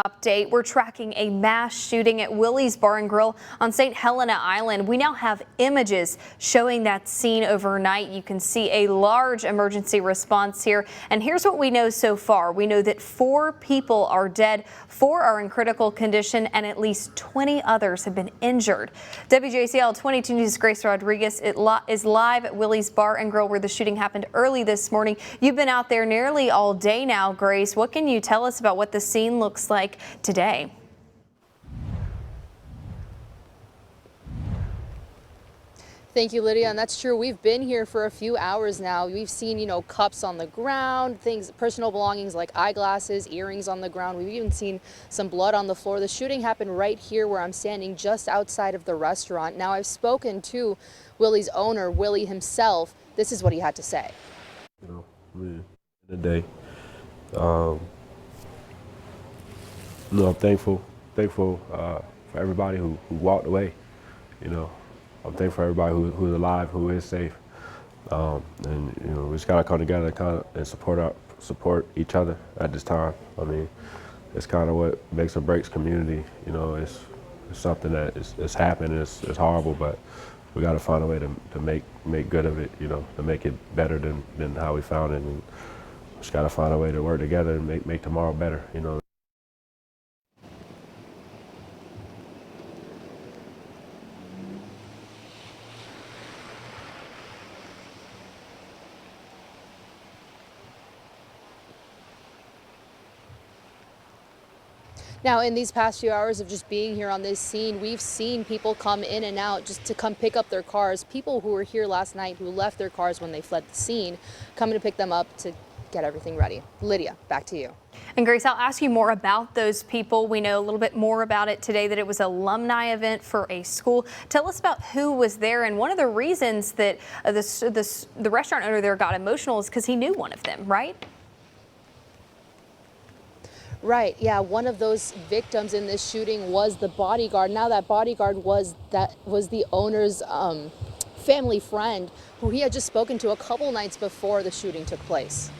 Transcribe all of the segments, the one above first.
Update. We're tracking a mass shooting at Willie's Bar and Grill on St. Helena Island. We now have images showing that scene overnight. You can see a large emergency response here. And here's what we know so far. We know that 4 people are dead, 4 are in critical condition, and at least 20 others have been injured. WJCL 22 News' Grace Rodriguez is live at Willie's Bar and Grill where the shooting happened early this morning. You've been out there nearly all day now, Grace. What can you tell us about what the scene looks like today? Thank you, Lydia. And that's true. We've been here for a few hours now. We've seen, cups on the ground, things, personal belongings like eyeglasses, earrings on the ground. We've even seen some blood on the floor. The shooting happened right here where I'm standing, just outside of the restaurant. Now, I've spoken to Willie's owner, Willie himself. This is what he had to say. In the day, I'm thankful for everybody who walked away. I'm thankful for everybody who's alive, who is safe, and we just gotta come together and support each other at this time. I mean, it's kind of what makes or breaks community. It's something that it's happened. It's horrible, but we gotta find a way to make good of it. To make it better than how we found it, and just gotta find a way to work together and make tomorrow better. Now, in these past few hours of just being here on this scene, we've seen people come in and out just to come pick up their cars. People who were here last night who left their cars when they fled the scene, coming to pick them up to get everything ready. Lydia, back to you. And Grace, I'll ask you more about those people. We know a little bit more about it today, that it was an alumni event for a school. Tell us about who was there. And one of the reasons that the restaurant owner there got emotional is because he knew one of them, right? Right. Yeah. One of those victims in this shooting was the bodyguard. Now that bodyguard was the owner's family friend who he had just spoken to a couple nights before the shooting took place.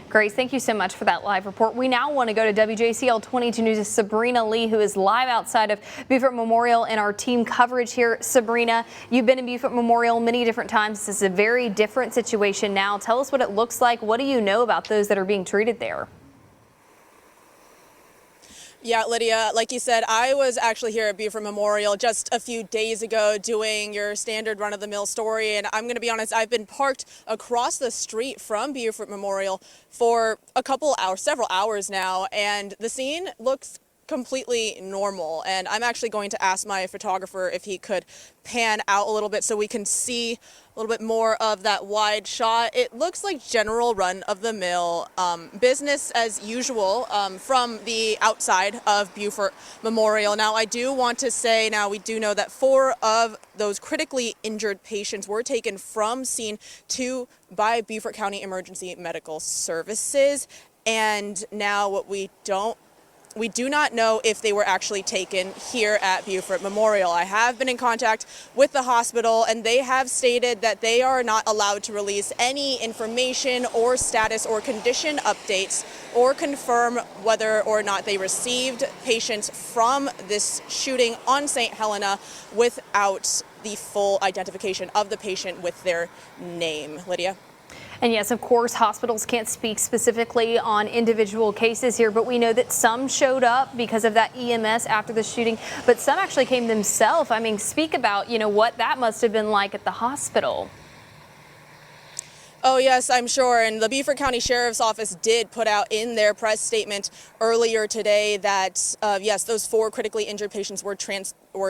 Grace, thank you so much for that live report. We now want to go to WJCL 22 News' Sabrina Lee, who is live outside of Beaufort Memorial in our team coverage here. Sabrina, you've been in Beaufort Memorial many different times. This is a very different situation now. Tell us what it looks like. What do you know about those that are being treated there? Yeah, Lydia, like you said, I was actually here at Beaufort Memorial just a few days ago doing your standard run-of-the-mill story, and I'm going to be honest, I've been parked across the street from Beaufort Memorial for several hours now, and the scene looks completely normal. And I'm actually going to ask my photographer if he could pan out a little bit so we can see a little bit more of that wide shot. It looks like general run-of-the-mill business as usual from the outside of Beaufort Memorial. Now, I do want to say, now we do know that 4 of those critically injured patients were taken from scene by Beaufort County Emergency Medical Services. And now what we do not know if they were actually taken here at Beaufort Memorial. I have been in contact with the hospital, and they have stated that they are not allowed to release any information or status or condition updates or confirm whether or not they received patients from this shooting on St. Helena without the full identification of the patient with their name. Lydia? And yes, of course, hospitals can't speak specifically on individual cases here, but we know that some showed up because of that EMS after the shooting, but some actually came themselves. I mean, speak about, what that must have been like at the hospital. Oh, yes, I'm sure. And the Beaufort County Sheriff's Office did put out in their press statement earlier today that, yes, those 4 critically injured patients were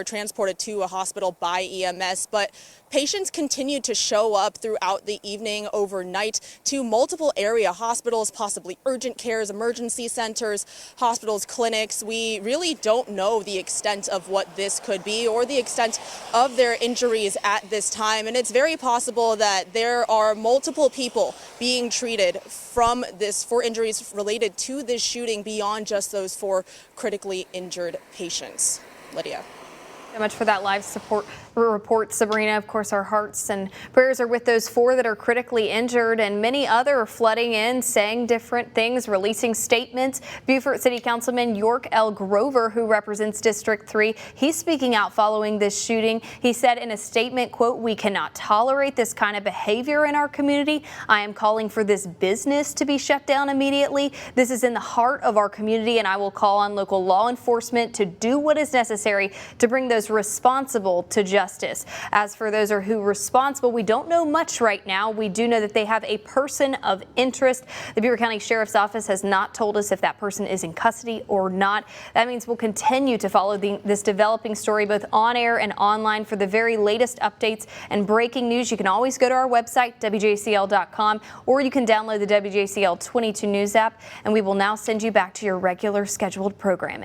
transported to a hospital by EMS, but patients continued to show up throughout the evening, overnight, to multiple area hospitals, possibly urgent cares, emergency centers, hospitals, clinics. We really don't know the extent of what this could be or the extent of their injuries at this time. And it's very possible that there are multiple people being treated for injuries related to this shooting beyond just those 4 critically injured patients. Lydia. So much for that live support report, Sabrina. Of course, our hearts and prayers are with those 4 that are critically injured, and many other are flooding in, saying different things, releasing statements. Beaufort City Councilman York L. Grover, who represents District 3, he's speaking out following this shooting. He said in a statement, quote, "We cannot tolerate this kind of behavior in our community. I am calling for this business to be shut down immediately. This is in the heart of our community, and I will call on local law enforcement to do what is necessary to bring those responsible to justice." As for those who are responsible, we don't know much right now. We do know that they have a person of interest. The Beaver County Sheriff's Office has not told us if that person is in custody or not. That means we'll continue to follow this developing story both on air and online. For the very latest updates and breaking news, you can always go to our website, WJCL.com, or you can download the WJCL 22 News app, and we will now send you back to your regular scheduled programming.